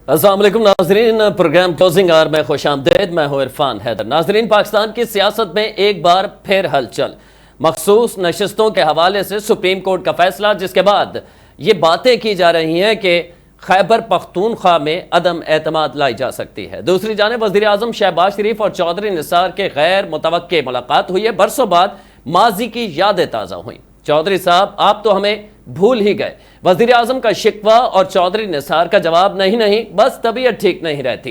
अस्सलाम वालेकुम नाजरीन, प्रोग्राम क्लोजिंग आवर में खुशामदीद। मैं हूं इरफान हैदर। नाजरीन, पाकिस्तान की सियासत में एक बार फिर हलचल। मखसूस नशिस्तों के हवाले से सुप्रीम कोर्ट का फैसला, जिसके बाद ये बातें की जा रही हैं कि खैबर पख्तूनख्वा में अदम एतमाद लाई जा सकती है। दूसरी जानिब वज़ीर आज़म शहबाज शरीफ और चौधरी निसार के गैर मुतवक्के मुलाकात हुई है। बरसों बाद माजी की यादें ताज़ा हुई। चौधरी साहब, आप तो हमें भूल ही गए। वज़ीर आज़म का शिकवा और चौधरी निसार का जवाब नहीं, बस तबीयत ठीक नहीं रहती।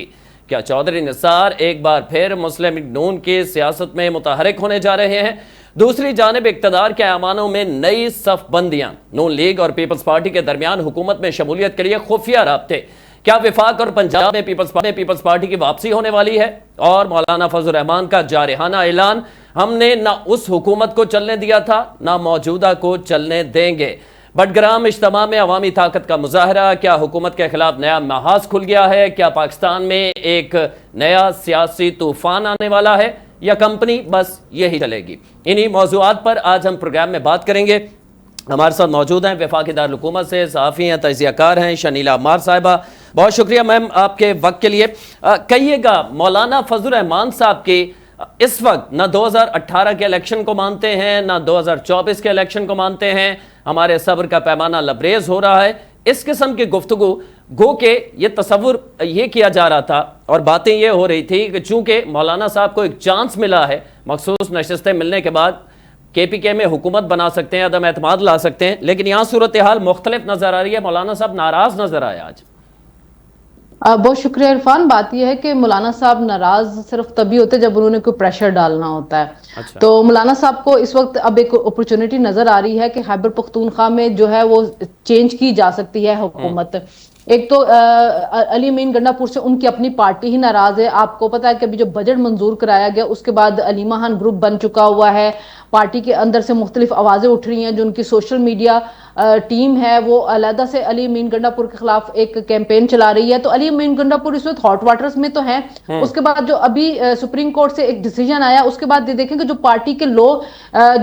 क्या चौधरी निसार एक बार फिर मुस्लिम लीग नून की सियासत में मुतहरिक होने जा रहे हैं? दूसरी जानिब इक़्तिदार के ऐवानों में नई सफ़बंदियां, नून लीग और पीपल्स पार्टी के दरमियान हुकूमत में शमूलियत के लिए खुफिया राब्ते। क्या विफाक और पंजाब में पीपल्स पार्टी की वापसी होने वाली है? और मौलाना फजल रहमान का जारहाना ऐलान, हमने ना उस हुकूमत को चलने दिया था ना मौजूदा को चलने देंगे। बटग्राम इज्तिमा में अवामी ताकत का मुजाहरा। क्या हुकूमत के खिलाफ नया महाज खुल गया है? क्या पाकिस्तान में एक नया सियासी तूफान आने वाला है या कंपनी बस यही चलेगी? इन्हीं मौज़ूआत पर आज हम प्रोग्राम में बात करेंगे। हमारे साथ मौजूद हैं वफाकी दारुल हुकूमत से सहाफ़ी हैं, तजियाकार हैं, शनीला अम्मार साहिबा। बहुत शुक्रिया मैम आपके वक्त के लिए। कहिएगा, मौलाना फजल रहमान साहब की इस वक्त ना 2018 के इलेक्शन को मानते हैं ना 2024 के इलेक्शन को मानते हैं। हमारे सब्र का पैमाना लबरेज हो रहा है। इस किस्म की गुफ्तगू गो के ये तसव्वुर ये किया जा रहा था और बातें ये हो रही थी कि चूंकि मौलाना साहब को एक चांस मिला है, मखसूस नशिस्तें मिलने के बाद KPK में हुकूमत बना सकते हैं, अदम एतमाद ला सकते हैं। लेकिन यहाँ सूरत हाल मुख्तलिफ नजर आ रही है। मौलाना साहब नाराज नजर आए आज। बहुत शुक्रिया इरफान। बात यह है कि मौलाना साहब नाराज सिर्फ तभी होते जब उन्होंने कोई प्रेशर डालना होता है। अच्छा। तो मौलाना साहब को इस वक्त अब एक अपॉर्चुनिटी नजर आ रही है कि खैबर पख्तूनख्वा में जो है वो चेंज की जा सकती है हुकूमत। एक तो अली अमीन गंडापुर से उनकी अपनी पार्टी ही नाराज है। आपको पता है कि अभी जो बजट मंजूर कराया गया उसके बाद अलीमा खान ग्रुप बन चुका हुआ है। पार्टी के अंदर से मुख्तलिफ आवाजें उठ रही हैं। जो उनकी सोशल मीडिया टीम है वो अलहदा से अली अमीन गंडापुर के खिलाफ एक कैंपेन चला रही है। तो अली अमीन गंडापुर इस वक्त हॉट वाटर्स में तो है। उसके बाद जो अभी सुप्रीम कोर्ट से एक डिसीजन आया, उसके बाद देखेंगे जो पार्टी के लोग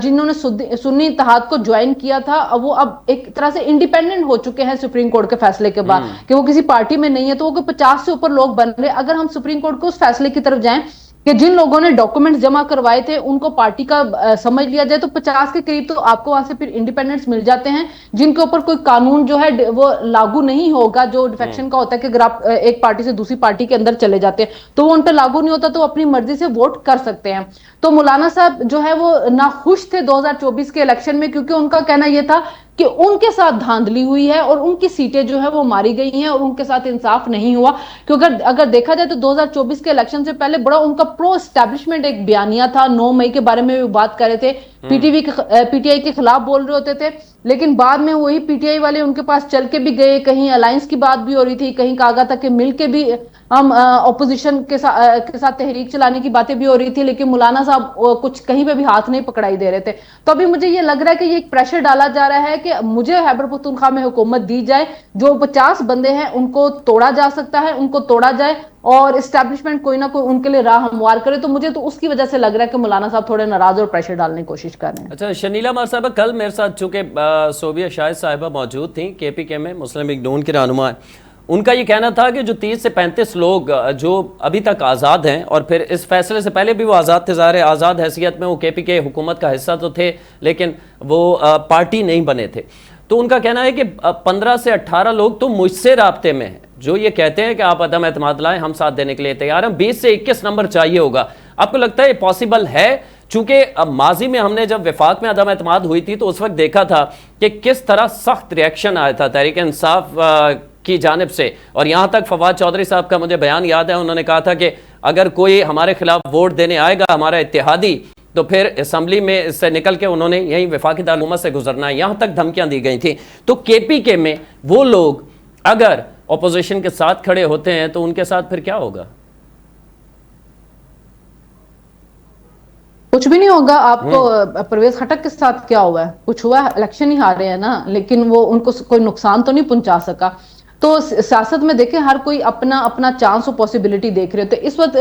जिन्होंने सुन्नी इत्तेहाद को ज्वाइन किया था वो अब एक तरह से इंडिपेंडेंट हो चुके हैं सुप्रीम कोर्ट के फैसले के बाद कि वो किसी पार्टी में नहीं है। तो वो 50 से ऊपर लोग बन रहे। अगर हम सुप्रीम कोर्ट के उस फैसले की तरफ जाएं कि जिन लोगों ने डॉक्यूमेंट्स जमा करवाए थे उनको पार्टी का समझ लिया जाए तो 50 के करीब तो आपको वहां से फिर इंडिपेंडेंट्स मिल जाते हैं जिनके ऊपर कोई कानून जो है वो लागू नहीं होगा। जो डिफेक्शन का होता है कि अगर आप एक पार्टी से दूसरी पार्टी के अंदर चले जाते हैं तो वो उन पर लागू नहीं होता, तो अपनी मर्जी से वोट कर सकते हैं। तो मौलाना साहब जो है वो नाखुश थे 2024 के इलेक्शन में, क्योंकि उनका कहना यह था कि उनके साथ धांधली हुई है और उनकी सीटें जो है वो मारी गई हैं और उनके साथ इंसाफ नहीं हुआ। क्योंकि अगर देखा जाए तो 2024 के इलेक्शन से पहले बड़ा उनका प्रो एस्टैब्लिशमेंट एक बयानिया था। 9 मई के बारे में भी बात कर रहे थे, पीटीआई के खिलाफ बोल रहे होते थे, लेकिन बाद में वही पीटीआई वाले उनके पास चल के भी गए। कहीं अलायंस की बात भी हो रही थी, कहीं कहा था कि मिल के भी हम ऑपोजिशन के साथ तहरीक चलाने की बातें भी हो रही थी, लेकिन मौलाना साहब कुछ कहीं पे भी हाथ नहीं पकड़ाई दे रहे थे। तो अभी मुझे ये लग रहा है कि ये एक प्रेशर डाला जा रहा है कि मुझे खैबर पख्तूनख्वा में हुकूमत दी जाए। जो 50 बंदे हैं उनको तोड़ा जा सकता है, उनको तोड़ा जाए और एस्टैब्लिशमेंट कोई ना कोई उनके लिए राह हमवार करे। तो मुझे तो उसकी वजह से लग रहा है कि मौलाना साहब थोड़े नाराज और प्रेशर डालने की कोशिश कर रहे हैं। अच्छा, शनीला मार साहब, कल मेरे साथ चूंकि सोबिया शाहिद साहिबा मौजूद थी, KPK में मुस्लिम लीग नून की रहनुमा है, उनका ये कहना था कि जो 30 से 35 लोग जो अभी तक आज़ाद हैं और फिर इस फैसले से पहले भी वो आज़ाद थे, ज़ाहिर आज़ाद हैसियत में वो KPK हुकूमत का हिस्सा तो थे लेकिन वो पार्टी नहीं बने थे। तो उनका कहना है कि 15 से 18 लोग तो मुझसे राब्ते में हैं जो ये कहते हैं कि आप अदम एतमाद लाएं, हम साथ देने के लिए तैयार हैं। 20 से 21 नंबर चाहिए होगा। आपको लगता है ये पॉसिबल है? चूंकि अब माजी में हमने जब वफाक में अदम एतमाद हुई थी तो उस वक्त देखा था कि किस तरह सख्त रिएक्शन आया था तहरीक इंसाफ की जानिब से। और यहाँ तक फवाद चौधरी साहब का मुझे बयान याद है, उन्होंने कहा था कि अगर कोई हमारे खिलाफ वोट देने आएगा हमारा इत्तेहादी तो फिर असम्बली में इससे निकल के उन्होंने यही वफाकी दारुल हुकूमत से गुजरना है। यहाँ तक धमकियाँ दी गई थी। तो KPK में वो लोग अगर ऑपोजिशन के साथ खड़े होते हैं तो उनके साथ फिर क्या होगा? कुछ भी नहीं होगा। आपको परवेज खटक के साथ क्या हुआ है? कुछ हुआ है? इलेक्शन ही हारे हैं ना, लेकिन वो उनको कोई नुकसान तो नहीं पहुंचा सका। तो सियासत में देखें हर कोई अपना अपना चांस और पॉसिबिलिटी देख रहे होते। इस वक्त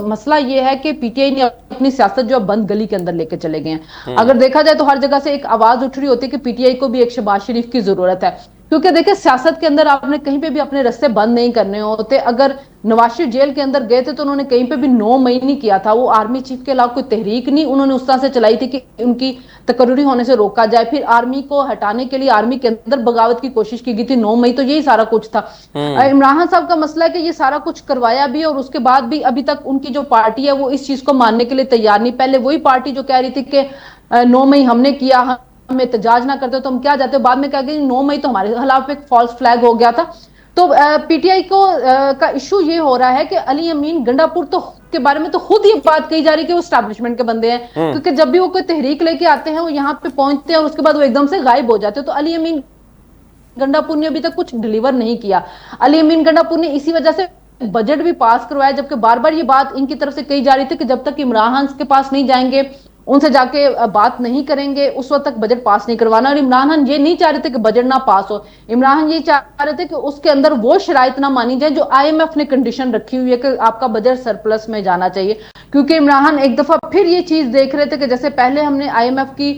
मसला ये है कि पीटीआई ने अपनी सियासत जो बंद गली के अंदर लेके चले गए हैं। अगर देखा जाए तो हर जगह से एक आवाज उठ रही होती है कि पीटीआई को भी एक शहबाज शरीफ की जरूरत है, क्योंकि देखिए सियासत के अंदर आपने कहीं पे भी अपने रास्ते बंद नहीं करने होते। अगर नवाज शरीफ जेल के अंदर गए थे तो उन्होंने कहीं पे भी 9 मई नहीं किया था, वो आर्मी चीफ के खिलाफ कोई तहरीक नहीं उन्होंने उस तरह से चलाई थी कि उनकी तकर्री होने से रोका जाए। फिर आर्मी को हटाने के लिए आर्मी के अंदर बगावत की कोशिश की गई थी 9 मई, तो यही सारा कुछ था। इमरान खान साहब का मसला है कि ये सारा कुछ करवाया भी और उसके बाद भी अभी तक उनकी जो पार्टी है वो इस चीज को मानने के लिए तैयार नहीं। पहले वही पार्टी जो कह रही थी कि 9 मई हमने किया, हम एहतजाज ना करते तो हम क्या जाते, बाद में कहा कि 9 मई तो हमारे खिलाफ एक फॉल्स फ्लैग हो गया था। तो पीटीआई को का इशू ये हो रहा है कि अली अमीन गंडापुर तो के बारे में तो खुद ये बात कही जा रही है कि वो एस्टैब्लिशमेंट के बंदे हैं, क्योंकि जब भी वो कोई तहरीक लेके आते हैं वो यहाँ पे पहुंचते हैं और उसके बाद वो एकदम से गायब हो जाते हैं। तो अली अमीन गंडापुर ने अभी तक कुछ डिलीवर नहीं किया। अली अमीन गंडापुर ने इसी वजह से बजट भी पास करवाया, जबकि बार बार ये बात इनकी तरफ से कही जा रही थी कि जब तक इमरान खान के पास नहीं जाएंगे, उनसे जाके बात नहीं करेंगे, उस वक्त तक बजट पास नहीं करवाना। और इमरान खान ये नहीं चाह रहे थे कि बजट ना पास हो, इमरान खान ये चाह रहे थे कि उसके अंदर वो शराइत ना मानी जाए जो आईएमएफ ने कंडीशन रखी हुई है कि आपका बजट सरप्लस में जाना चाहिए। क्योंकि इमरान खान एक दफा फिर ये चीज देख रहे थे कि जैसे पहले हमने आईएमएफ की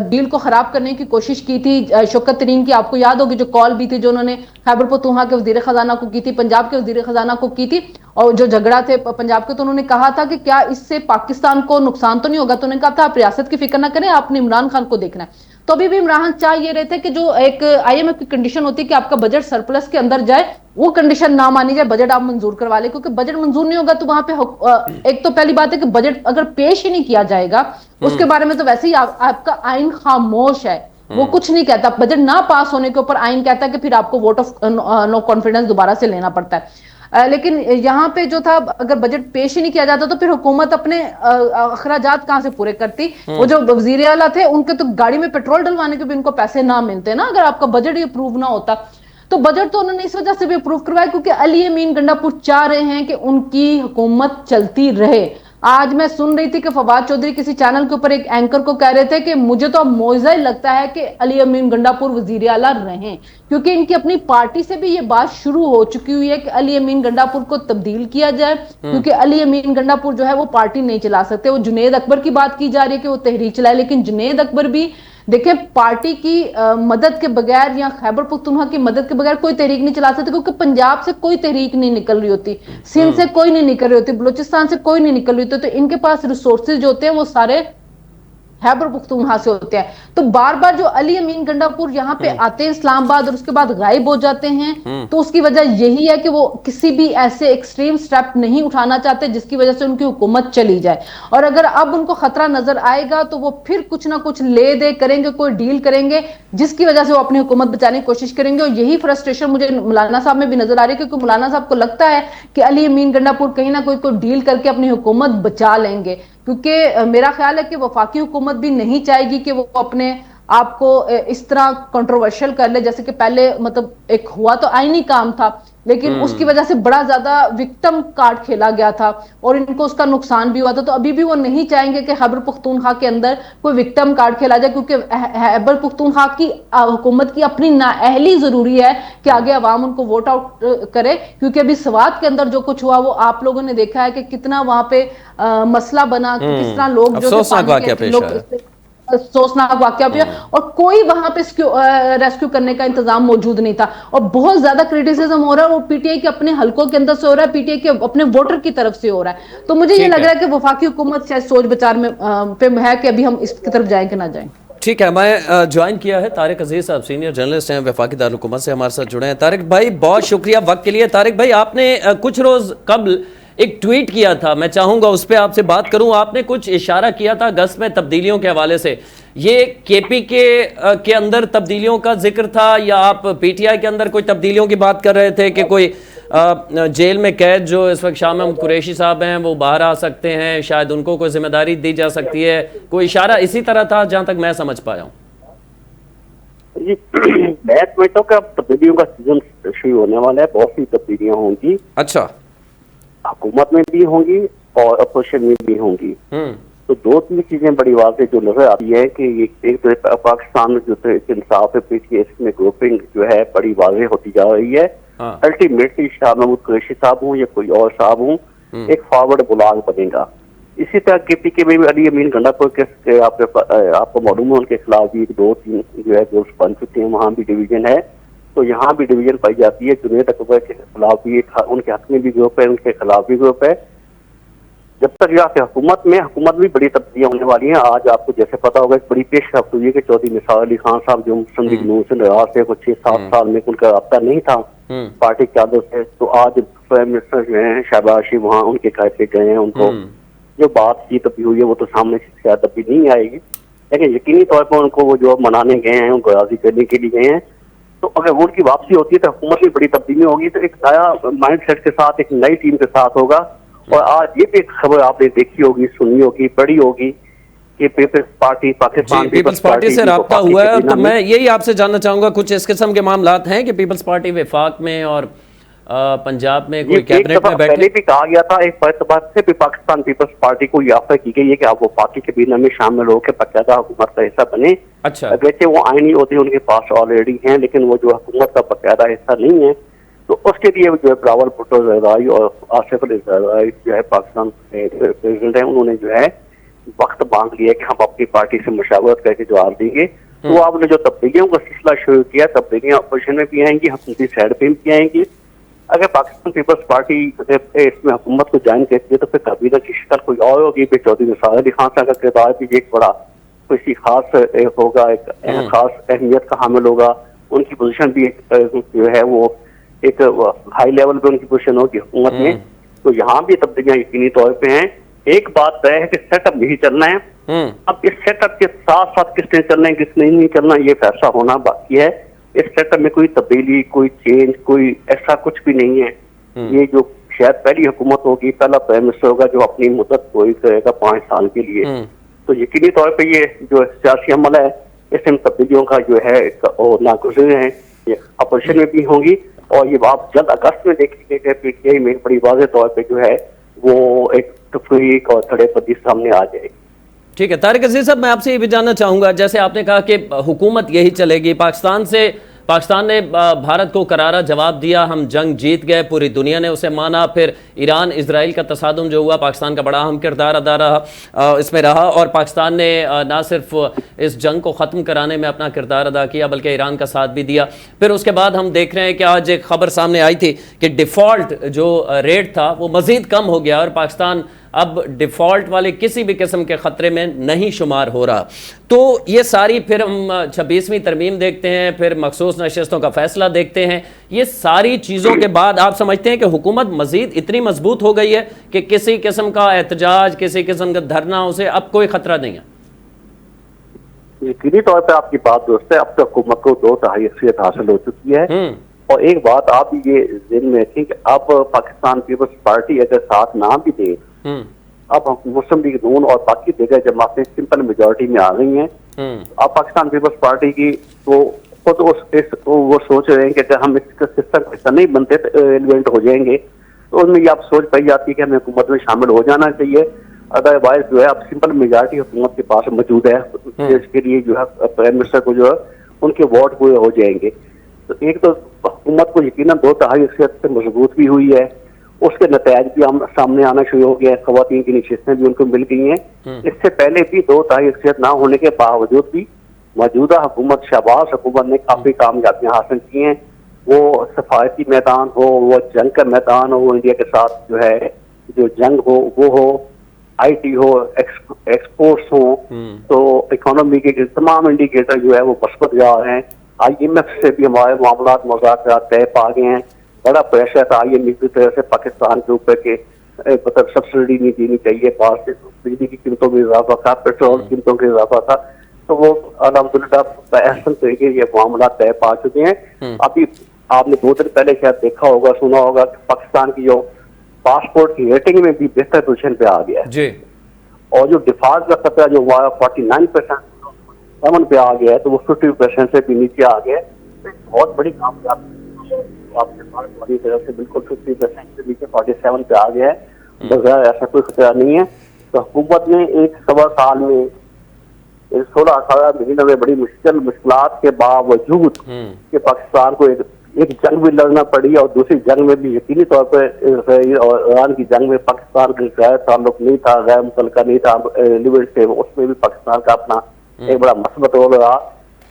डील को खराब करने की कोशिश की थी शौकत तरीन की, आपको याद होगी जो कॉल भी थी जो उन्होंने खैबर पख्तूनख्वा के वजीर खजाना को की थी, पंजाब के वजीर खजाना को की थी, और जो झगड़ा थे पंजाब के, तो उन्होंने कहा था कि क्या इससे पाकिस्तान को नुकसान तो नहीं होगा, तो उन्होंने कहा था आप रियासत की फिक्र ना करें, आपने इमरान खान को देखना है। तो अभी भी इमरान खान चाह ये रहे थे कि जो एक आईएमएफ की कंडीशन होती है कि आपका बजट सरप्लस के अंदर जाए, वो कंडीशन ना मानी जाए, बजट आप मंजूर करवा ले। क्योंकि बजट मंजूर नहीं होगा तो वहां पे एक तो पहली बात है कि बजट अगर पेश ही नहीं किया जाएगा उसके बारे में तो वैसे ही आपका आइन खामोश है, वो कुछ नहीं कहता। बजट ना पास होने के ऊपर आइन कहता है कि फिर आपको वोट ऑफ नो कॉन्फिडेंस दोबारा से लेना पड़ता है। लेकिन यहाँ पे जो था अगर बजट पेश ही नहीं किया जाता तो फिर हुकूमत अपने अखराजात कहां से पूरे करती। वो जो वजीर आला थे उनके तो गाड़ी में पेट्रोल डलवाने के भी उनको पैसे ना मिलते ना, अगर आपका बजट ही अप्रूव ना होता। तो बजट तो उन्होंने इस वजह से भी अप्रूव करवाया क्योंकि अली अमीन गंडापुर चाह रहे हैं कि उनकी हुकूमत चलती रहे। आज मैं सुन रही थी कि फवाद चौधरी किसी चैनल के ऊपर एक एंकर को कह रहे थे कि मुझे तो अब मौजा ही लगता है कि अली अमीन गंडापुर वजीर आला रहें, क्योंकि इनकी अपनी पार्टी से भी ये बात शुरू हो चुकी हुई है कि अली अमीन गंडापुर को तब्दील किया जाए, क्योंकि अली अमीन गंडापुर जो है वो पार्टी नहीं चला सकते। वो जुनेद अकबर की बात की जा रही है कि वो तहरीक चलाए, लेकिन जुनेद अकबर भी देखिए पार्टी की मदद के बगैर या खैबर पख्तूनख्वा की मदद के बगैर कोई तहरीक नहीं चला सकते, क्योंकि पंजाब से कोई तहरीक नहीं निकल रही होती, सिंध से कोई नहीं निकल रही होती, बलूचिस्तान से कोई नहीं निकल रही होती। तो इनके पास रिसोर्सेज जो होते हैं वो सारे खैबर पख्तूनख्वा से होते हैं। तो बार बार जो अली अमीन गंडापुर यहाँ पे आते हैं इस्लामाबाद और उसके बाद गायब हो जाते हैं, तो उसकी वजह यही है कि वो किसी भी ऐसे एक्सट्रीम स्टेप नहीं उठाना चाहते जिसकी वजह से उनकी हुकूमत चली जाए। और अगर अब उनको खतरा नजर आएगा तो वो फिर कुछ ना कुछ ले दे करेंगे, कोई डील करेंगे जिसकी वजह से वो अपनी हुकूमत बचाने की कोशिश करेंगे। और यही फ्रस्ट्रेशन मुझे मौलाना साहब में भी नजर आ रही है, क्योंकि मौलाना साहब को लगता है कि अली अमीन गंडापुर कहीं ना कोई डील करके अपनी हुकूमत बचा लेंगे, क्योंकि मेरा ख्याल है कि वफाकी हुकूमत भी नहीं चाहेगी कि वो अपने आपको इस तरह कंट्रोवर्शियल कर ले, जैसे कि पहले मतलब एक हुआ तो आईनी काम था, लेकिन उसकी वजह से बड़ा ज्यादा विक्टिम कार्ड खेला गया था और इनको उसका नुकसान भी हुआ था। तो अभी भी वो नहीं चाहेंगे कि खैबर पख्तूनख्वा के अंदर कोई विक्टिम कार्ड खेला जाए, क्योंकि खैबर पख्तूनख्वा की हुकूमत की अपनी नाअहली जरूरी है कि आगे अवाम उनको वोट आउट करे, क्योंकि अभी स्वात के अंदर जो कुछ हुआ वो आप लोगों ने देखा है कि कितना वहां पे मसला बना, किस तरह लोग जो अफसोसनाक वाकया भी, और कोई वहां पे रेस्क्यू करने का इंतजाम मौजूद नहीं था। और बहुत ज्यादा क्रिटिसिज्म हो रहा है वो पीटीआई के अपने हलकों के अंदर से हो रहा है, पीटीआई के अपने वोटर की तरफ से हो रहा है। तो मुझे ये लग रहा है कि वफाकी हुकूमत शायद सोच विचार में पे है कि अभी हम इसकी तरफ जाएं कि ना जाएं। ठीक है, मैं ज्वाइन किया है तारिक अजीज साहब, सीनियर जर्नलिस्ट हैं, वफाकी दारुल हुकूमत से हमारे साथ जुड़े हैं। तारिक भाई बहुत शुक्रिया वक्त के लिए। तारिक भाई आपने कुछ रोज कबल एक ट्वीट किया था, मैं चाहूंगा उस पर आपसे बात करूं। आपने कुछ इशारा किया था गस्ट में तब्दीलियों के हवाले से, ये केपी के अंदर तब्दीलियों का जिक्र था या आप पीटीआई के अंदर कोई तब्दीलियों की बात कर रहे थे कि कोई जेल में कैद जो इस वक्त शाह महमूद कुरैशी साहब हैं वो बाहर आ सकते हैं, शायद उनको कोई जिम्मेदारी दी जा सकती है, कोई इशारा इसी तरह था जहां तक मैं समझ पाया हूँ? मैं समझता हूँ कि अब तब्दीलियों का सीजन शुरू होने वाला है, बहुत सी तब्दीलियां होंगी। अच्छा, हुकूमत में भी होंगी और अपोजिशन में भी होंगी। तो दो तीन चीजें बड़ी वाज़ेह जो नजर आती है कि एक तो पाकिस्तान में जो इंसाफ है पीछे इसमें ग्रुपिंग जो है बड़ी वाज़ेह होती जा रही है। अल्टीमेटली शाह महमूद कुरैशी साहब हूँ या कोई और साहब हूँ, एक फॉरवर्ड बुलाग बनेगा। इसी तरह केपी में भी अली अमीन गंडापुर के आपको मालूम है उनके खिलाफ भी 2-3 जो है ग्रुप्स बन चुके हैं, वहां भी डिवीजन है। तो यहाँ भी डिवीजन पाई जाती है। जुनैद अकबर के खिलाफ भी उनके हक में भी ग्रुप है, उनके खिलाफ भी ग्रुप है। जब तक यहाँ पे हुकूमत भी बड़ी तब्दीलियां होने वाली हैं। आज आपको जैसे पता होगा, एक बड़ी पेशरफ हुई है कि चौधरी निसार अली खान साहब जो मुस्लिम लीग नून से नाराज थे, कुछ 6-7 साल में उनका रब्ता नहीं था पार्टी क्यादत से, तो आज प्राइम मिनिस्टर जो है शहबाज शरीफ वहाँ उनके घर पे गए हैं। उनको जो बातचीत अभी हुई है वो तो सामने से शायद अभी नहीं आएगी, लेकिन यकीनी तौर पर उनको वो जो मनाने गए हैं, उनको राजी करने के लिए गए हैं। तो अगर वोट की वापसी होती है तो हुकूमत में बड़ी तब्दीली होगी, तो एक नया माइंड सेट के साथ, एक नई टीम के साथ होगा। और आज ये भी एक खबर आपने देखी होगी, सुनी होगी, पढ़ी होगी कि पीपल्स पार्टी, पाकिस्तान पीपल्स पार्टी से राब्ता हुआ है। तो मैं यही आपसे जानना चाहूंगा, कुछ इस किस्म के मामलात हैं कि पीपल्स पार्टी वफाक में और पंजाब में कोई कैबिनेट में बैठे? पहले भी कहा गया था, एक बात से भी पाकिस्तान पीपल्स पार्टी को ऑफर की गई है कि आप वो पार्टी के बीना में शामिल होकर बाकायदा हुकूमत का हिस्सा बने। अच्छा, वैसे वो आईनी होते उनके पास ऑलरेडी हैं, लेकिन वो जो हुकूमत का बाकायदा हिस्सा नहीं है, तो उसके लिए जो है बिलावल भुट्टो ज़रदारी और आसिफ अली ज़रदारी जो है पाकिस्तान प्रेसिडेंट है, उन्होंने जो है वक्त मांग लिया कि हम अपनी पार्टी से मशावरत करके जवाब देंगे। तो आपने जो तब्दीलियों का सिलसिला शुरू किया, तब्दीलियां अपोजिशन में भी आएंगी, हुकूमती साइड पे भी आएंगी। अगर पाकिस्तान पीपल्स पार्टी इसमें हुकूमत को ज्वाइन करती है तो फिर कबीना की शक्ल कोई और होगी। फिर चौधरी निसार अली खान साहब का किरदार भी एक बड़ा किसी खास होगा, एक खास अहमियत का हामिल होगा। उनकी पोजीशन भी जो है वो एक हाई लेवल पे उनकी पोजीशन होगी हुकूमत में। तो यहाँ भी तब्दीलियां यकीनी तौर पे हैं। एक बात तय है कि सेटअप नहीं चलना है। अब इस सेटअप के साथ साथ किसने चलना है, किसने नहीं चलना, ये फैसला होना बाकी है। इस सेटअप में कोई तब्दीली, कोई चेंज, कोई ऐसा कुछ भी नहीं है। ये जो शायद पहली हुकूमत होगी, पहला प्राइम मिनिस्टर होगा जो अपनी मुद्दत पूरी करेगा 5 साल के लिए। तो यकीनी तौर पे ये जो सियासी अमल है, इसमें तब्दीलियों का जो है नागुज़र है, ये अपोजिशन में भी होंगी। और ये आप जल्द अगस्त में देखेंगे पीटीआई में बड़ी वाज़ेह तौर पे जो है वो एक तफरीक और खड़ेपदी सामने आ जाएगी। ठीक है तारिक अजीज साहब, मैं आपसे ये भी जानना चाहूंगा, जैसे आपने कहा कि हुकूमत यही चलेगी, पाकिस्तान ने भारत को करारा जवाब दिया, हम जंग जीत गए, पूरी दुनिया ने उसे माना। फिर ईरान इजराइल का तसादुम जो हुआ, पाकिस्तान का बड़ा अहम किरदार अदा रहा इसमें रहा, और पाकिस्तान ने ना सिर्फ इस जंग को ख़त्म कराने में अपना किरदार अदा किया बल्कि ईरान का साथ भी दिया। फिर उसके बाद हम देख रहे हैं कि आज एक खबर सामने आई थी कि डिफ़ॉल्ट जो रेट था वो मज़ीद कम हो गया और पाकिस्तान अब डिफ़ॉल्ट वाले किसी भी किस्म के ख़तरे में नहीं शुमार हो रहा। तो ये सारी, फिर हम 26वीं तरमीम देखते हैं, फिर मखसूस नशिस्तों का फैसला देखते हैं, ये सारी चीज़ों के बाद आप समझते हैं कि हुकूमत मज़ीद इतनी मजबूत हो गई है कि किसी किस्म का एहतजाज, किसी किस्म का धरना, उसे अब कोई ख़तरा नहीं है? यकीनी तौर पर आपकी बात दुरुस्त है। अब तक हुकूमत को 2/3 अक्सरियत हासिल हो चुकी है। और एक बात आप ये ज़हन में रखें कि अब पाकिस्तान पीपल्स पार्टी अगर साथ ना भी दे, अब मुस्लिम लीग नून और बाकी जगह जमातें सिंपल मेजोरिटी में आ गई हैं। अब पाकिस्तान पीपल्स पार्टी की तो खुद वो सोच रहे हैं कि अगर हम इसका सिस्टम का हिस्सा नहीं बनते तो एलिमेंट हो जाएंगे। तो उसमें ये आप सोच पाई जाती है कि हमें हुकूमत में शामिल हो जाना चाहिए। अदरवाइज जो है अब सिंपल मेजोरिटी हुकूमत के पास मौजूद है, इसके लिए जो है प्राइम मिनिस्टर को जो है उनके वोट पूरे हो जाएंगे। तो एक तो हुकूमत को यकीनन 2/3 अक्सरियत से मजबूत भी हुई है, उसके नतज भी हम सामने आना शुरू हो गया है, खवातीन की नशिस्तें भी उनको मिल गई हैं। इससे पहले भी 2/3 अक्सरियत ना होने के बावजूद भी मौजूदा हुकूमत, शहबाज हुकूमत ने काफी कामयाबियां हासिल की हैं। वो सफारती मैदान हो, वो जंग का मैदान हो, वो इंडिया के साथ जो है जो जंग हो वो हो, IT हो, एक्सपोर्ट्स हो, तो इकोनॉमी के तमाम इंडिकेटर जो है वो मस्बत जा रहे हैं। IMF से भी हमारे मामलात मुज़ाकरात तय पा गए हैं। बड़ा प्रेशर था IMF की तरह से पाकिस्तान के ऊपर के मतलब सब्सिडी नहीं देनी चाहिए, पास से बिजली की कीमतों में इजाफा था, पेट्रोल की कीमतों में इजाफा था, तो वो अल्हम्दुलिल्लाह अहसन तरीके ये मामला तय पा चुके हैं। अभी आपने 2 दिन पहले शायद देखा होगा, सुना होगा कि पाकिस्तान की जो पासपोर्ट की रेटिंग में भी बेहतर पोजीशन पे आ गया है, और जो डिफॉल्ट का खतरा जो हुआ 49% पे आ गया है, तो वो 50% से भी नीचे आ गया है। तो बहुत बड़ी कामयाबी आपके पास वाली तरफ से बिल्कुल 50% से नीचे 47 पे आ गया है। बगैर ऐसा कोई खतरा नहीं है। तो हुकूमत ने 1 साल में 16-18 महीनों में बड़ी मुश्किलात के बावजूद कि पाकिस्तान को एक जंग भी लड़ना पड़ी, और दूसरी जंग में भी यकीनी तौर पर इसराइल और ईरान की जंग में पाकिस्तान का गैर ताल्लुक नहीं था, गैर मुतल्लका नहीं था एलिमेंट से, उसमें भी पाकिस्तान का अपना एक बड़ा मसबत रोल रहा।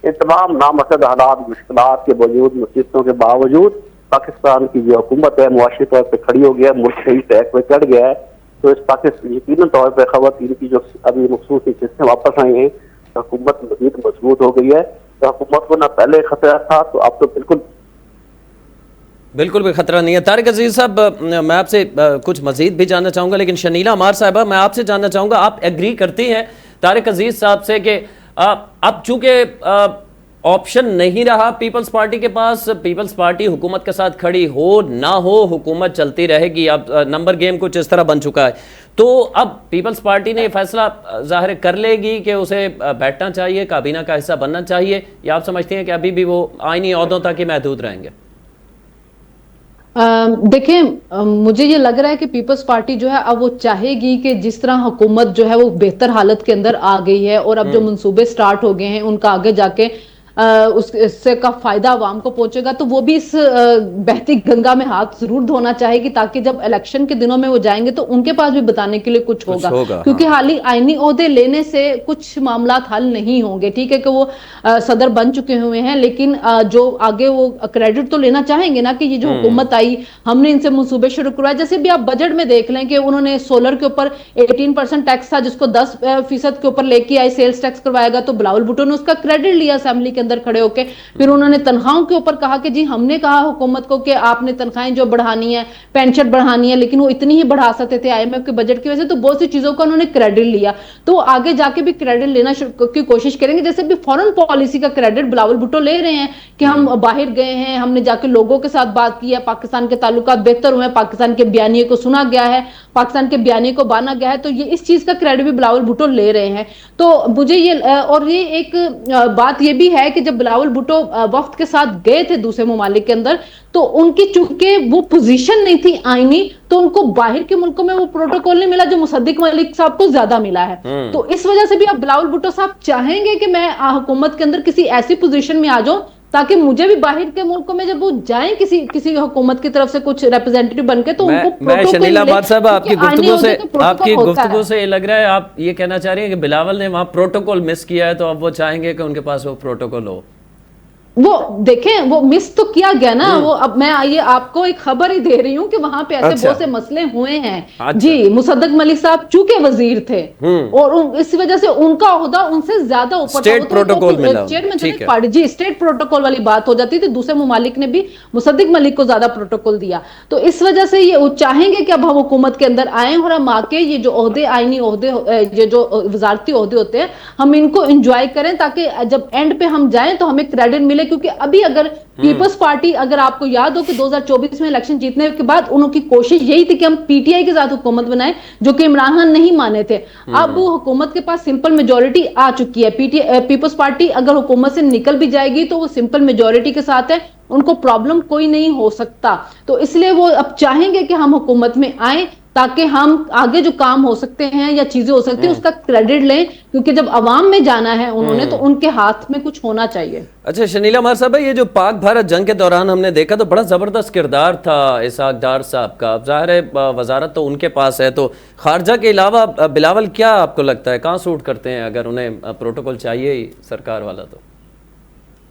इन तमाम नामसद हालात मुश्किलात के बावजूद, मुसीबतों के बावजूद पाकिस्तान की जो हुकूमत है मुआशी तौर पर खड़ी हो गया, मुल्क सही ट्रैक पर चढ़ गया है। तो इस पाकिस्तान यकीनन तौर पर खवातीन की जो अभी मखसूस हिस्से वापस आए हैं, तो हुकूमत मजीद मजबूत हो गई है। तो हुकूमत को ना पहले खतरा था, तो अब तो बिल्कुल भी खतरा नहीं है। तारिक अजीज साहब, मैं आपसे कुछ मजीद भी जानना चाहूँगा, लेकिन शनीला अमार साहबा, मैं आपसे जानना चाहूँगा, आप एग्री करती हैं तारिक अजीज साहब से कि अब चूंकि ऑप्शन नहीं रहा पीपल्स पार्टी के पास, पीपल्स पार्टी हुकूमत के साथ खड़ी हो ना हो, हुकूमत चलती रहेगी, अब नंबर गेम कुछ इस तरह बन चुका है, तो अब पीपल्स पार्टी ने फैसला जाहिर कर लेगी कि उसे बैठना चाहिए, काबीना का हिस्सा बनना चाहिए, या आप समझते हैं कि अभी भी वो आईनी ओहदों तक ही महदूद रहेंगे? देखिए, मुझे ये लग रहा है कि पीपल्स पार्टी जो है अब वो चाहेगी कि जिस तरह हुकूमत जो है वो बेहतर हालत के अंदर आ गई है और अब जो मंसूबे स्टार्ट हो गए हैं उनका आगे जाके उससे का फायदा आवाम को पहुंचेगा, तो वो भी इस बहती गंगा में हाथ जरूर धोना चाहेगी, ताकि जब इलेक्शन के दिनों में वो जाएंगे तो उनके पास भी बताने के लिए कुछ होगा। क्योंकि हाल ही आईनी ओहदे लेने से कुछ मामला हल नहीं होंगे। ठीक है कि वो सदर बन चुके हुए हैं, लेकिन जो आगे वो क्रेडिट तो लेना चाहेंगे ना कि ये जो हुकूमत आई, हमने इनसे मंसूबे शुरू करवाए। जैसे भी आप बजट में देख लें कि उन्होंने सोलर के ऊपर 18% टैक्स था, जिसको 10% के ऊपर लेके आए, सेल्स टैक्स करवाएगा, तो बिलावल भुट्टो ने उसका क्रेडिट लिया असेंबली के अंदर खड़े होके। फिर उन्होंने तनख्वाहों के ऊपर कहा कि जी हमने कहा हुकूमत को कि आपने तनख्वाहें जो बढ़ानी है, पेंशन बढ़ानी है, लेकिन वो इतनी ही बढ़ा सकते थे आईएमएफ के बजट की वजह से, तो बहुत सी चीजों का उन्होंने क्रेडिट लिया। तो आगे जाके भी क्रेडिट लेना की कोशिश करेंगे। जैसे भी फॉरेन पॉलिसी का क्रेडिट बिलावल भुट्टो ले रहे हैं कि हम बाहर गए हैं, हमने जाके लोगों के साथ बात की है, पाकिस्तान के ताल्लुकात बेहतर हुए, पाकिस्तान के बयानिए को सुना गया है, पाकिस्तान के बयानिए को बाना गया है, तो ये इस चीज का क्रेडिट भी बिलावल भुट्टो ले रहे हैं। तो मुझे ये और ये एक बात ये भी है कि जब बिलावल भुट्टो वक्त के साथ गए थे दूसरे ममालिक के अंदर, तो उनकी चूंकि वो पोजीशन नहीं थी आईनी, तो उनको बाहर के मुल्कों में वो प्रोटोकॉल नहीं मिला जो मुसद्दिक मलिक साहब को ज्यादा मिला है। तो इस वजह से भी अब बिलावल भुट्टो साहब चाहेंगे कि मैं हुकूमत के अंदर किसी ऐसी पोजीशन में आ जाऊं ताकि मुझे भी बाहर के मुल्कों में जब वो जाएं किसी हुकूमत की तरफ से कुछ रिप्रेजेंटेटिव बनके, तो उनको मैं शनीला अहमद साहब, आपकी गुफ्तगू से लग रहा है आप ये कहना चाह रही हैं कि बिलावल ने वहां प्रोटोकॉल मिस किया है, तो अब वो चाहेंगे कि उनके पास वो प्रोटोकॉल हो। वो देखें, वो मिस तो किया गया ना, वो अब मैं ये आपको एक खबर ही दे रही हूँ कि वहां पे ऐसे बहुत से मसले हुए हैं। जी, मुसद्दक मलिक साहब चूंकि वजीर थे और इस वजह से उनका ओहदा उनसे ज्यादा ऊपर था, स्टेट प्रोटोकॉल मिला, चेयरमैन पार्टी, जी स्टेट प्रोटोकॉल वाली बात हो जाती थी। दूसरे ममालिक ने भी मुसद्दिक मलिक को ज्यादा प्रोटोकॉल दिया, तो इस वजह से ये चाहेंगे कि अब हम हुकूमत के अंदर आए और हम आके ये जो ओहदे, आईनी ओहदे, ये जो वजारती ओहदे होते हैं, हम इनको एंजॉय करें, ताकि जब एंड पे हम जाएं तो हमें क्रेडिट मिले। क्योंकि अभी अगर पीपल्स पार्टी, अगर आपको याद हो कि 2024 में इलेक्शन जीतने के बाद उनकी कोशिश यही थी कि हम पीटीआई के साथ हुकूमत बनाएं, जो कि इमरान खान नहीं माने थे। अब हुकूमत के पास सिंपल मेजोरिटी आ चुकी है। पीपल्स पार्टी अगर हुकूमत से निकल भी जाएगी तो वो सिंपल मेजोरिटी के साथ है, उनको प्रॉब्लम कोई नहीं हो सकता। तो इसलिए वो अब चाहेंगे कि हम हुकूमत में आए ताकि हम आगे जो काम हो सकते हैं या चीजें हो सकती है उसका क्रेडिट लें, क्योंकि जब अवाम में जाना है उन्होंने, तो उनके हाथ में कुछ होना चाहिए। अच्छा शनीला अहमद साहब, ये जो पाक भारत जंग के दौरान हमने देखा तो बड़ा जबरदस्त किरदार था इसहाक डार साहब का। अब जाहिर है वजारत तो उनके पास है, तो खारजा के अलावा बिलावल क्या आपको लगता है कहाँ सूट करते हैं, अगर उन्हें प्रोटोकॉल चाहिए ही सरकार वाला? तो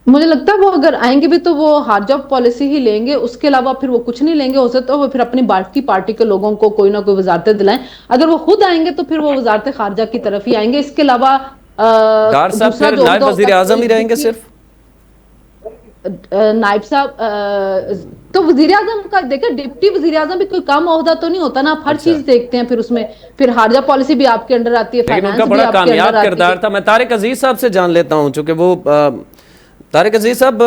मुझे लगता है वो अगर आएंगे भी तो वो हारजा पॉलिसी ही लेंगे, उसके अलावा फिर वो कुछ नहीं लेंगे। हो सकता है वो फिर अपनी बाकी पार्टी के लोगों को कोई ना कोई वजारतें दिलाएं। अगर वो खुद आएंगे तो फिर वो वजारत खारजा की तरफ ही आएंगे। इसके अलावा डार साहब फिर नायब वजीर आजम ही रहेंगे सिर्फ? नायब साहब तो वजीर आजम का देखिए, डिप्टी वजीर आजम भी कोई कम ओहदा तो नहीं होता ना, आप हर चीज देखते हैं। फिर उसमें फिर हारजा पॉलिसी भी आपके अंडर आती है, फाइनेंस भी बड़ा कामयाब किरदार था। मैं तारिक अजीज साहब से जान लेता हूं, चूंकि वो तारिक अजीज साहब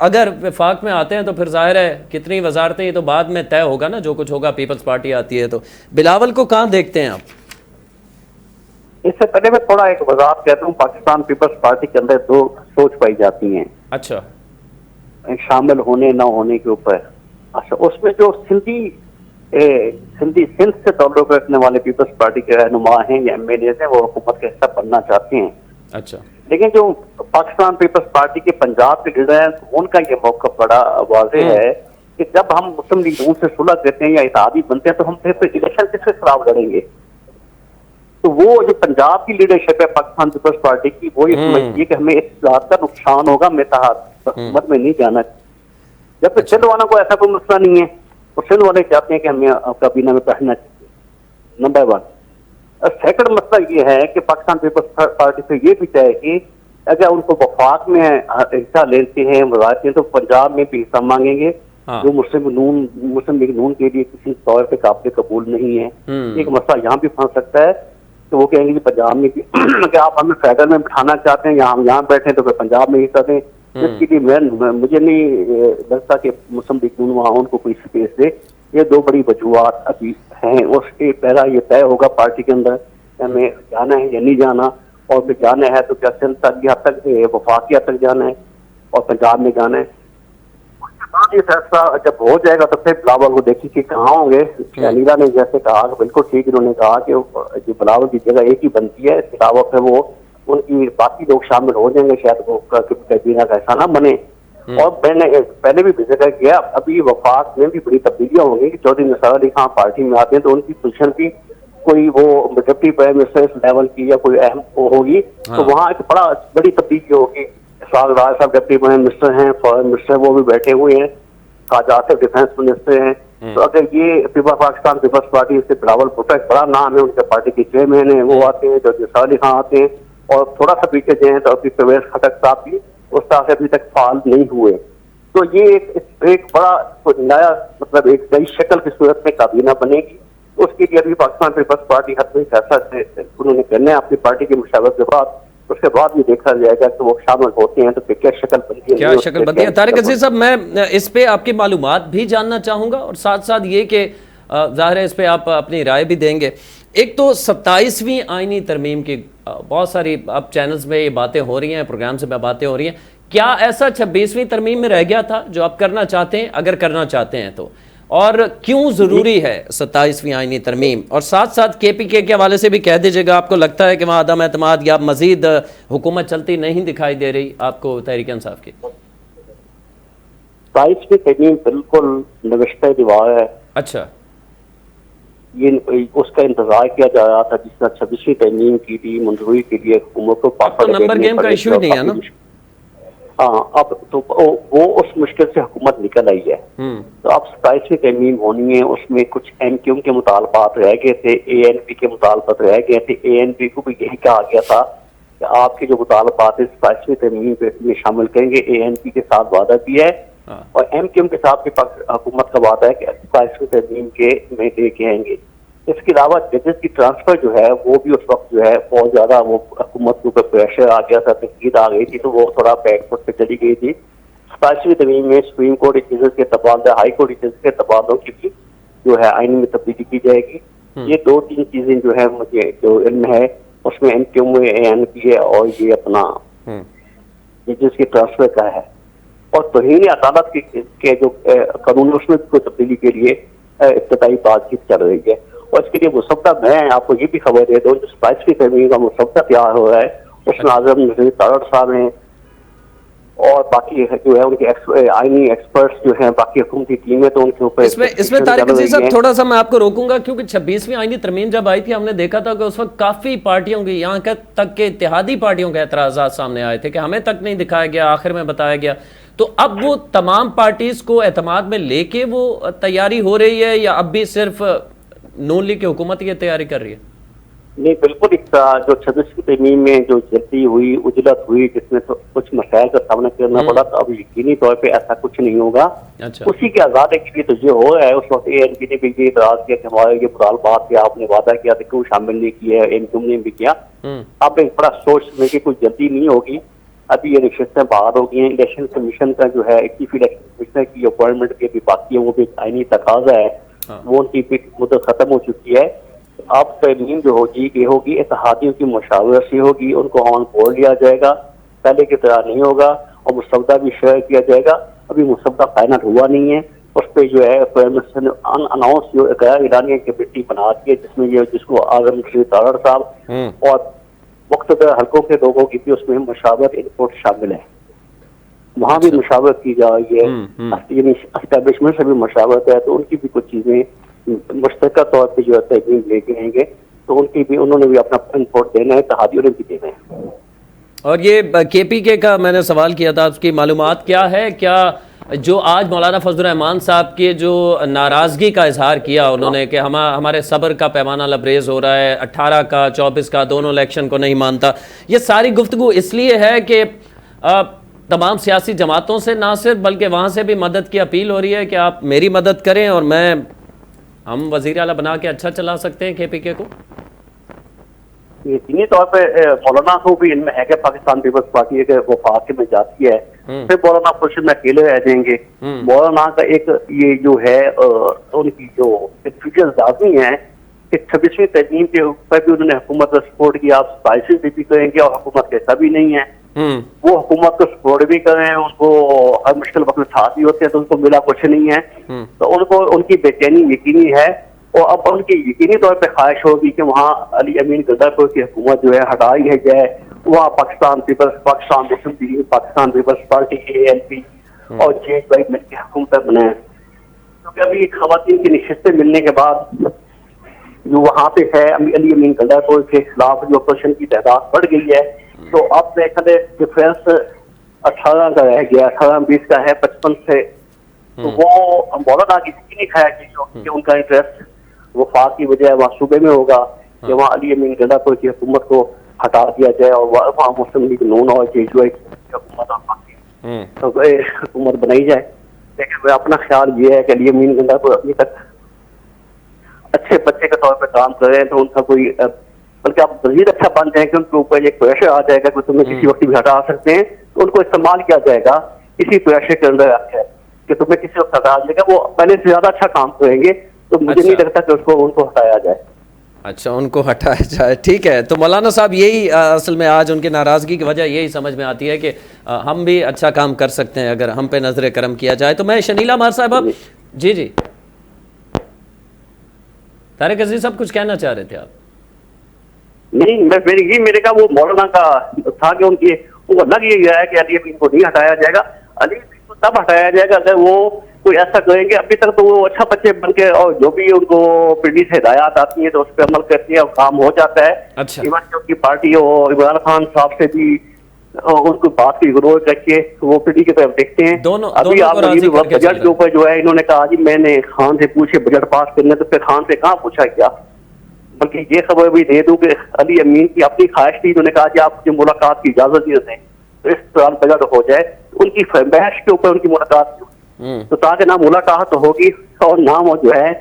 अगर वफाक में आते हैं तो फिर जाहिर है कितनी वजारतें, ये तो बाद में तय होगा ना, जो कुछ होगा पीपल्स पार्टी आती है। तो बिलावल को कहाँ देखते हैं आप? इससे पहले मैं थोड़ा एक वजाहत कहता हूँ। पाकिस्तान पीपल्स पार्टी के अंदर दो सोच पाई जाती हैं, अच्छा, शामिल होने ना होने के ऊपर। अच्छा, उसमें जो सिंध से ताल्लुक रखने वाले पीपल्स पार्टी के रहनुमा हैं या एमएलए हैं, वो हुकूमत का हिस्सा बनना चाहते हैं। अच्छा, लेकिन जो पाकिस्तान पीपल्स पार्टी के पंजाब के लीडर हैं, उनका ये मौका बड़ा वाज़ेह है कि जब हम मुस्लिम लीग नून से सुलह करते हैं या इत्तेहादी बनते हैं, तो हम फिर इलेक्शन किसके खिलाफ लड़ेंगे? तो वो जो पंजाब की लीडरशिप है पाकिस्तान पीपल्स पार्टी की, वो ये समझती है कि हमें इस बात का नुकसान होगा, हमें हुकूमत में नहीं जाना। जबकि सिंध वालों को ऐसा कोई मसला नहीं है, और सिंध वाले चाहते हैं कि हमें काबीना में बैठना चाहिए, नंबर 1। सेकंड मसला ये है कि पाकिस्तान पीपल्स पार्टी से ये भी चाहे कि अगर उनको वफाक में हिस्सा लेते हैं, वजारतें, तो पंजाब में भी हिस्सा मांगेंगे। जो मुस्लिम लीग नून के लिए किसी तौर पे काबिल कबूल नहीं है। एक मसला यहाँ भी फंस सकता है, तो वो कहेंगे कि पंजाब में कि आप हमें फेडरल में बिठाना चाहते हैं या हम यहाँ बैठे तो फिर पंजाब में हिस्सा दें। इसके लिए मुझे नहीं लगता कि मुस्लिम लीग नून वहाँ उनको कोई स्पेस दे। ये दो बड़ी वजूहत अभी हैं। उसके पहला ये तय होगा पार्टी के अंदर हमें जाना है या नहीं जाना, और फिर जाना है तो क्या सिंध तक हद तक वफाकिया तक जाना है और पंजाब में जाना है। उसके बाद ये फैसला जब हो जाएगा तो फिर बिलावल को देखिए कि कहाँ होंगे। अनीला ने जैसे कहा, बिल्कुल ठीक, इन्होंने कहा कि जो बिलावल की जगह एक ही बनती है, इसके अलावा फिर वो उनकी बाकी लोग शामिल हो जाएंगे, शायद वो कैबिना का ऐसा ना बने। और मैंने पहले भी जिक्र किया, अभी वफाक में भी बड़ी तब्दीलियां होंगी कि चौधरी निसार अली खान पार्टी में आते हैं तो उनकी पोजीशन भी कोई वो डिप्टी प्राइम मिनिस्टर लेवल की या कोई अहम होगी। तो वहाँ एक बड़ी तब्दीली होगी। राज साहब डिप्टी प्राइम मिनिस्टर हैं, फॉरेन मिनिस्टर वो भी बैठे हुए हैं, खाजा आसिफ डिफेंस मिनिस्टर हैं। तो अगर ये पाकिस्तान पीपल्स पार्टी से बिलावल भुट्टो एक बड़ा नाम है, उनके पार्टी के चेयरमैन है, वो आते हैं, चौधरी निसार अली खान आते हैं, और थोड़ा सा पीछे जाए तो अभी परवेज खटक साहब भी उस तरह से अभी तक फाल नहीं हुए। तो ये एक बड़ा नया मतलब एक नई शक्ल की सूरत में काबीना बनेगी। उसके लिए अभी पाकिस्तान पीपल्स पार्टी हर कोई फैसला उन्होंने करना है अपनी पार्टी की मुशावरत के बाद। उसके बाद ये देखा जाएगा कि वो शामिल होते हैं तो फिर क्या शक्ल बनती है, क्या शक्ल बनती है। तारिक अजीज साहब, मैं इस पे आपकी मालूमात भी जानना चाहूँगा और साथ साथ ये कि ज़ाहिर है इस पे आप अपनी राय भी देंगे। एक तो 27वीं आईनी तरमीम की बहुत सारी अब चैनल्स में ये बातें हो रही हैं, प्रोग्राम्स में बातें हो रही हैं, क्या ऐसा 26वीं तरमीम में रह गया था जो आप करना चाहते हैं, अगर करना चाहते हैं तो, और क्यों ज़रूरी है 27वीं आईनी तरमीम? और साथ साथ KPK के हवाले से भी कह दीजिएगा, आपको लगता है कि वहाँ अदम एतमाद या मजीद हुकूमत चलती नहीं दिखाई दे रही आपको तहरीक इंसाफ की? 27वीं तरमीम बिल्कुल नविश्ता दीवार है। अच्छा, ये उसका इंतजार किया जा रहा था, जिस तरह 26वीं तरमीम की थी मंजूरी के लिए हुकूमत को तो नंबर गेम का इशू ही नहीं है ना। हाँ, अब तो वो उस मुश्किल से हुकूमत निकल आई है। तो अब 27वीं तरमीम होनी है, उसमें कुछ MQM के मुतालबात रह गए थे, ANP के मुतालबात रह गए थे। ANP को भी यही कहा गया था कि आपके जो मुतालबात है 27वीं तरमीम में शामिल करेंगे। ANP के साथ वादा भी है और MQM के साथ भी हुकूमत का वादा है कि 27वीं तरमीम के में लेके आएंगे। इसके अलावा जजेस की ट्रांसफर जो है वो भी उस वक्त जो है बहुत ज्यादा वो हुकूमत के ऊपर प्रेशर आ गया था, तनकीद आ गई थी, तो वो थोड़ा बैकफुट पे चली गई थी। 27वीं तरमीम में सुप्रीम कोर्ट जजेस के तबादले, हाई कोर्ट जजेस के तबादलों की भी जो है आईन में तब्दीली की जाएगी। ये 2-3 चीजें जो है मुझे जो इल्म है उसमें MQM में ANP है और ये अपना जजेस के ट्रांसफर का है। और तौहीन अदालत के जो कानून उसमें कोई तब्दीली के लिए इब्तदाई बातचीत चल रही है। और इसके लिए मुसव्वदा, मैं आपको ये भी खबर दे दूं, जो 27वीं तरमीम का मुसव्वदा तैयार हो रहा है उसमें आजम नज़ीर तारड़ साहब हैं और बाकी जो है उनके आईनी एक्सपर्ट्स जो हैं, बाकी हुकूमती टीमें, तो उनके ऊपर इसमें तारिक अजीज साहब थोड़ा सा मैं आपको रोकूंगा, क्योंकि 26वीं आईनी तरमीम जब आई थी हमने देखा था कि उस वक्त काफ़ी पार्टियों की, यहाँ तक के इत्तेहादी पार्टियों के एतराज़ात सामने आए थे कि हमें तक नहीं दिखाया गया, आखिर में बताया गया। तो अब वो तमाम पार्टीज को एतमाद में लेके वो तैयारी हो रही है या अब भी सिर्फ नून लीग की हुकूमत ये तैयारी कर रही है? नहीं, बिल्कुल जो 26वीं तरमीम में जो जल्दी हुई, उजलत हुई, जिसमें तो कुछ मसाइल का सामना करना पड़ा, तो अब यकीनी तौर पे ऐसा कुछ नहीं होगा। अच्छा। उसी के आजादी के लिए तो ये हो रहा है। उस वक्त ANP ने भी ये इतराज किया कि हमारे ये मुतालबात थे, आपने वादा किया था, क्यों शामिल नहीं किया, MQM ने भी किया। अब एक बड़ा सोच समझ के कोई जल्दी नहीं होगी। अभी ये नशिस्तें बाहर हो गई हैं। इलेक्शन कमीशन का जो है चीफ इलेक्शन कमिश्नर की अपॉइंटमेंट के भी बाकी है, वो भी आईनी तकाजा है, वो उनकी मुद्दत खत्म हो चुकी है। अब तरमीम जो होगी ये होगी इत्तेहादियों की मशावरत से होगी, उनको ऑन बोर्ड लिया जाएगा, पहले की तरह नहीं होगा, और मुसव्वदा भी शेयर किया जाएगा। अभी मुसव्वदा फाइनल हुआ नहीं है, उस पर जो है अनाउंस जो ईरानी कमेटी बना दी है, जिसमें ये जिसको आजम नज़ीर तारड़ साहब और मुख्तलिफ हल्कों के लोगों की भी उसमें मशावरत इनपुट शामिल है। वहाँ भी मशावरत की जा रही है, यानी एस्टैब्लिशमेंट से भी मशावरत है, तो उनकी भी कुछ चीजें मुश्तरका तौर पर जो है तरमीम लेके आएंगे। तो उन्होंने भी अपना इनपुट देना है, तहादियों ने भी देना है। और ये केपीके का मैंने सवाल किया था, उसकी मालूमात क्या है? क्या जो आज मौलाना फजलुर रहमान साहब के जो नाराज़गी का इजहार किया उन्होंने कि हमारे सब्र का पैमाना लबरेज हो रहा है, 18 का 24 का दोनों इलेक्शन को नहीं मानता, ये सारी गुफ्तगू इसलिए है कि तमाम सियासी जमातों से ना सिर्फ बल्कि वहाँ से भी मदद की अपील हो रही है कि आप मेरी मदद करें और हम वज़ीर आला बना के अच्छा चला सकते हैं केपीके को। यकीनी तौर पे मौलाना को भी इनमें है कि पाकिस्तान पीपल्स पार्टी है वो पार्टी में जाती है, फिर मौलाना खुर्शीद में अकेले रह जाएंगे। मौलाना का एक ये जो है उनकी जो फ्यूचर लाजमी है कि 26वीं तजमीम के ऊपर भी उन्होंने हुकूमत का सपोर्ट किया, आप स्पाइसेस भी करेंगे और हुकूमत के ऐसा भी नहीं है, वो हुकूमत को सपोर्ट भी कर रहे हैं, उनको हर मुश्किल वक्त में साथ भी होते हैं, तो उनको मिला कुछ नहीं है, तो उनको उनकी बेचैनी यकीनी है। और अब उनकी यकीनी तौर पर ख्वाहिश होगी कि वहाँ अली अमीन गद्दाफी की हुकूमत जो है हटाई है जाए, वहाँ पाकिस्तान मुस्लिम लीग, पाकिस्तान पीपल्स पार्टी ALP और JH मिलकर हुकूमत बनाए। क्योंकि अभी खवातीन की नशिस्तें मिलने के बाद जो वहाँ पे है अली अमीन गद्दाफी के खिलाफ जो अपोजिशन की तादाद बढ़ गई है, तो अब देखने डिफरेंस 18 का रह गया, 18-20 का है 55 से, तो वो मौलाना की यकीनी ख्याल कि उनका इंटरेस्ट वफाक की बजाय वहाँ सूबे में होगा कि वहाँ अली अमीन गद्दाफी की हुकूमत को हटा दिया जाए और वहाँ मुस्लिम लीग नून और JH की हुकूमत बनाई जाए। लेकिन अपना ख्याल ये है कि अली अमीन गद्दाफी अभी तक अच्छे बच्चे के तौर पर काम कर रहे हैं, तो उनका कोई बल्कि आप मजीद अच्छा बन जाए कि उनके ऊपर एक प्रेशर आ जाएगा कि तुम्हें किसी वक्त भी हटा सकते हैं, तो उनको इस्तेमाल किया जाएगा इसी प्रेशर के अंदर कि तुम्हें किसी वक्त हटा देगा, वो पहले से ज्यादा अच्छा काम करेंगे, तो मुझे नहीं लगता कि उनको हटाया जाए। अच्छा, उनको हटाया जाए, ठीक है। तो मौलाना साहब यही असल में आज उनकी नाराज़गी की वजह यही समझ में आती है कि हम भी अच्छा काम कर सकते हैं अगर हम पे नजर करम किया जाए। तो मैं शनीला मार साहब जी तारिक अजीज साहब कुछ कहना चाह रहे थे आप? नहीं, मेरे का वो मौलाना का था कि उनको लग ये गया है कि अली अमीन को नहीं हटाया जाएगा। अली अमीन को तब हटाया जाएगा अगर वो कोई ऐसा करेंगे। अभी तक तो वो अच्छा बच्चे बन के और जो भी उनको पीढ़ी से हिदायत आती है तो उस पर अमल करती है और काम हो जाता है। अच्छा। इवन जो की पार्टी हो इमरान खान साहब से भी उनको बात की गौर करके वो पीढ़ी की तरफ देखते हैं। अभी आप बजट के ऊपर जो है इन्होंने कहा जी मैंने खान से पूछे बजट पास करने, तो फिर खान से कहाँ पूछा गया। बल्कि ये खबर भी दे दूं कि अली अमीन की अपनी ख्वाहिश थी, उन्होंने कहा कि आप मुझे मुलाकात की इजाजत दे दें तो इस दौरान बजट हो जाए। उनकी बहस के ऊपर उनकी मुलाकात तो ताकि ना मुलाकात तो होगी और नाम जो है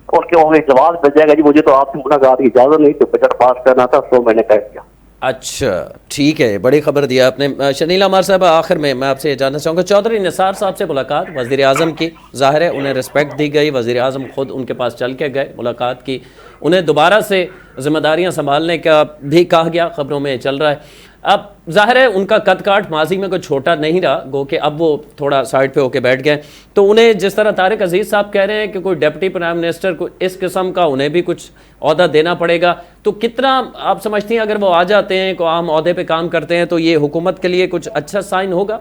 और क्या जवाब मिल जाएगा जी मुझे तो आपसे मुलाकात की इजाजत नहीं, तो बजट पास करना था, तो मैंने कर दिया। अच्छा, ठीक है, बड़ी खबर दिया आपने। शनीला मार साहब, आखिर में मैं आपसे ये जानना चाहूँगा, चौधरी निसार साहब से मुलाकात वज़ीर आज़म की, ज़ाहिर है उन्हें रिस्पेक्ट दी गई, वज़ीर आज़म खुद उनके पास चल के गए, मुलाकात की, उन्हें दोबारा से जिम्मेदारियाँ संभालने का भी कहा गया, खबरों में चल रहा है। अब जाहिर है उनका कद काट माजी में कोई छोटा नहीं रहा, गो कि अब वो थोड़ा साइड पे होके बैठ गए, तो उन्हें जिस तरह तारिक अजीज साहब कह रहे हैं कि कोई डिप्टी प्राइम मिनिस्टर को इस किस्म का उन्हें भी कुछ ओहदा देना पड़ेगा, तो कितना आप समझती हैं अगर वो आ जाते हैं को आम ओहदे पे काम करते हैं तो ये हुकूमत के लिए कुछ अच्छा साइन होगा?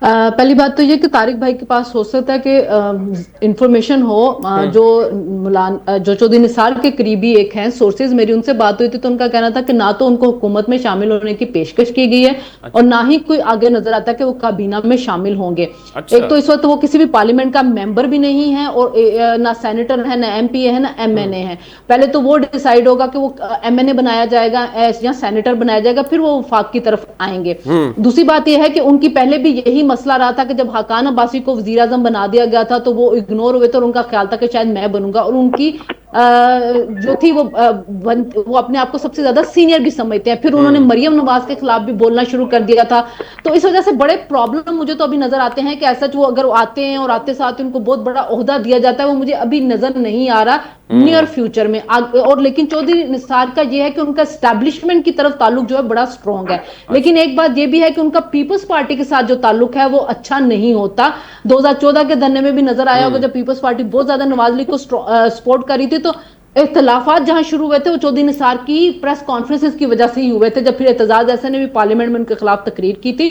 पहली बात तो ये कि तारिक भाई के पास हो सकता है कि इंफॉर्मेशन हो जो चौधरी निसार के करीबी एक हैं सोर्सेज, मेरी उनसे बात हुई थी तो उनका कहना था कि ना तो उनको हुकूमत में शामिल होने की पेशकश की गई है और ना ही कोई आगे नजर आता कि वो काबीना में शामिल होंगे। अच्छा। एक तो इस वक्त वो किसी भी पार्लियामेंट का मेंबर भी नहीं है और ना सेनेटर है, ना MP है, ना MNA है। पहले तो वो डिसाइड होगा कि वो MNA बनाया जाएगा या सेनेटर बनाया जाएगा, फिर वो वफाक की तरफ आएंगे। दूसरी बात यह है कि उनकी पहले भी यही मसला रहा था कि जब हकान अब्बासी को वजीर आजम बना दिया गया था तो वो इग्नोर हुए थे और उनका ख्याल था कि शायद मैं बनूंगा, और उनकी जो थी वो अपने आप को सबसे ज्यादा सीनियर भी समझते हैं। फिर उन्होंने मरियम नवाज के खिलाफ भी बोलना शुरू कर दिया था, तो इस वजह से बड़े प्रॉब्लम मुझे तो अभी नजर आते हैं कि ऐसा वो अगर आते हैं और आते साथ उनको बहुत बड़ा ओहदा दिया जाता है, वो मुझे अभी नजर नहीं आ रहा नियर फ्यूचर में। और लेकिन चौधरी निसार का ये है कि उनका एस्टैब्लिशमेंट की तरफ ताल्लुक जो है बड़ा स्ट्रॉन्ग है, लेकिन एक बात ये भी है कि उनका पीपल्स पार्टी के साथ जो ताल्लुक है वो अच्छा नहीं होता। 2014 के धरने में भी नजर आया होगा जब पीपल्स पार्टी बहुत ज्यादा नवाज लीग को सपोर्ट कर रही थी, तो इख्तलाफात जहां शुरू हुए थे वो चौधरी निसार की प्रेस कॉन्फ्रेंसेस की वजह से ही हुए थे, जब फिर एतजाज ऐसा ने भी पार्लियामेंट में उनके खिलाफ तकरीर की थी।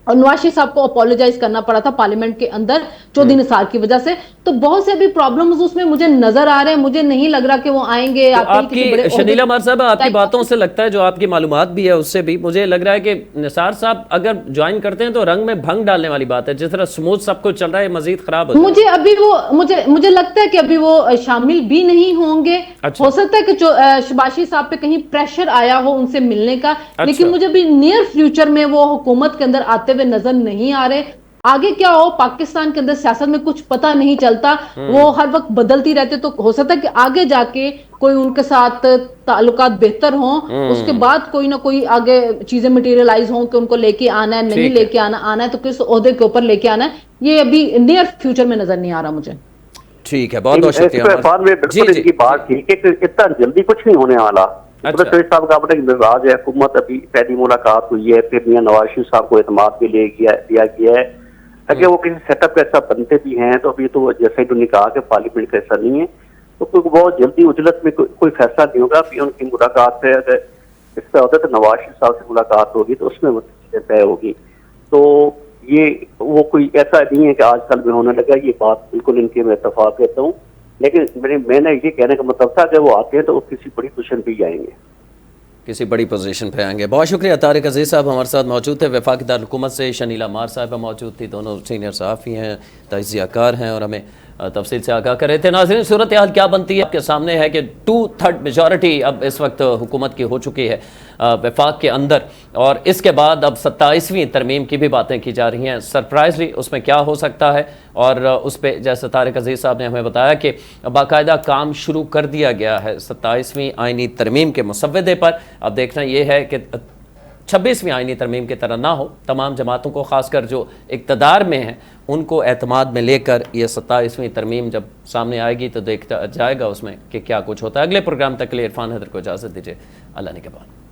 और नवाज शरीफ साहब को अपोलोजाइज करना पड़ा था पार्लियामेंट के अंदर चौधरी निसार की वजह से। तो बहुत से अभी प्रॉब्लम्स उसमें मुझे नजर आ रहे हैं, मुझे नहीं लग रहा कि वो आएंगे। तो आपकी शनीला मार साहब, आपकी बातों से लगता है, जो आपकी मालूमात भी है उससे भी मुझे लग रहा है कि निसार साहब अगर ज्वाइन करते हैं तो रंग में भंग डालने वाली बात है। जिस तरह स्मूथ सब कुछ चल रहा है मजीद खराब हो मुझे अभी वो मुझे लगता है कि अभी वो शामिल भी नहीं होंगे। अच्छा। हो सकता है कि शहबाज शरीफ साहब पे कहीं प्रेशर आया हो उनसे मिलने का। अच्छा। लेकिन मुझे अभी नियर फ्यूचर में वो हुकूमत के अंदर आते हुए नजर नहीं आ रहे। आगे क्या हो पाकिस्तान के अंदर सियासत में कुछ पता नहीं चलता, वो हर वक्त बदलती रहती। तो हो सकता है कि आगे जाके कोई उनके साथ ताल्लुकात बेहतर हों, उसके बाद कोई ना कोई आगे चीजें मटेरियलाइज हों कि उनको लेके आना है, नहीं लेके आना है तो किस ओहदे के ऊपर लेके आना है, ये अभी नियर फ्यूचर में नजर नहीं आ रहा मुझे। ठीक है, बहुत बहुत शुक्रिया। बिल्कुल इनकी बात ठीक है कि इतना जल्दी कुछ नहीं होने वाला। शरीफ साहब का अपना मिजाज है, हुकूमत अभी पहली मुलाकात हुई है, फिर मियां नवाज शरीफ साहब को एतमाद के लिए दिया गया है। अगर वो किसी सेटअप ऐसा बनते भी हैं तो अभी तो जैसे ही उन्होंने कहा कि पार्लियामेंट का ऐसा नहीं है, तो कोई बहुत जल्दी उजलत में कोई फैसला नहीं होगा। अभी उनकी मुलाकात है, अगर इस तरह होता है तो नवाज शरीफ साहब से मुलाकात होगी तो उसमें तय होगी। तो ये वो कोई ऐसा नहीं है कि आजकल में होने लगा, ये बात बिल्कुल इनकी मैं इत्तेफाक कहता हूँ। लेकिन मैंने ये कहने का मतलब था कि वो आते हैं तो वो किसी बड़ी पोजीशन पे ही आएंगे, किसी बड़ी पोजीशन पे आएंगे। बहुत शुक्रिया। तारिक अजीज साहब हमारे साथ मौजूद थे, वफाकी दारुल-हुकूमत से शनीला मार साहब मौजूद थी, दोनों सीनियर सहाफ़ी हैं, तजियाकार हैं और हमें तफसील से आगाह कर रहे थे। नाज़रीन, सूरत हाल क्या बनती है आपके सामने है कि 2/3 मेजॉरिटी अब इस वक्त हुकूमत की हो चुकी है वफाक के अंदर, और इसके बाद अब 27वीं तरमीम की भी बातें की जा रही हैं। सरप्राइजली उसमें क्या हो सकता है, और उस पर जैसे तारिक अजीज साहब ने हमें बताया कि बाकायदा काम शुरू कर दिया गया है 27वीं आइनी तरमीम के मुसव्वदे पर। अब देखना यह है कि 26वीं आइनी तरमीम की तरह ना हो, तमाम जमातों को खासकर जो इक़्तिदार में हैं उनको एतमाद में लेकर ये 27वीं तरमीम जब सामने आएगी तो देखता जाएगा उसमें कि क्या कुछ होता है। अगले प्रोग्राम तक के लिए इरफान हैदर को इजाज़त दीजिए। अल्लाह ने के बाद।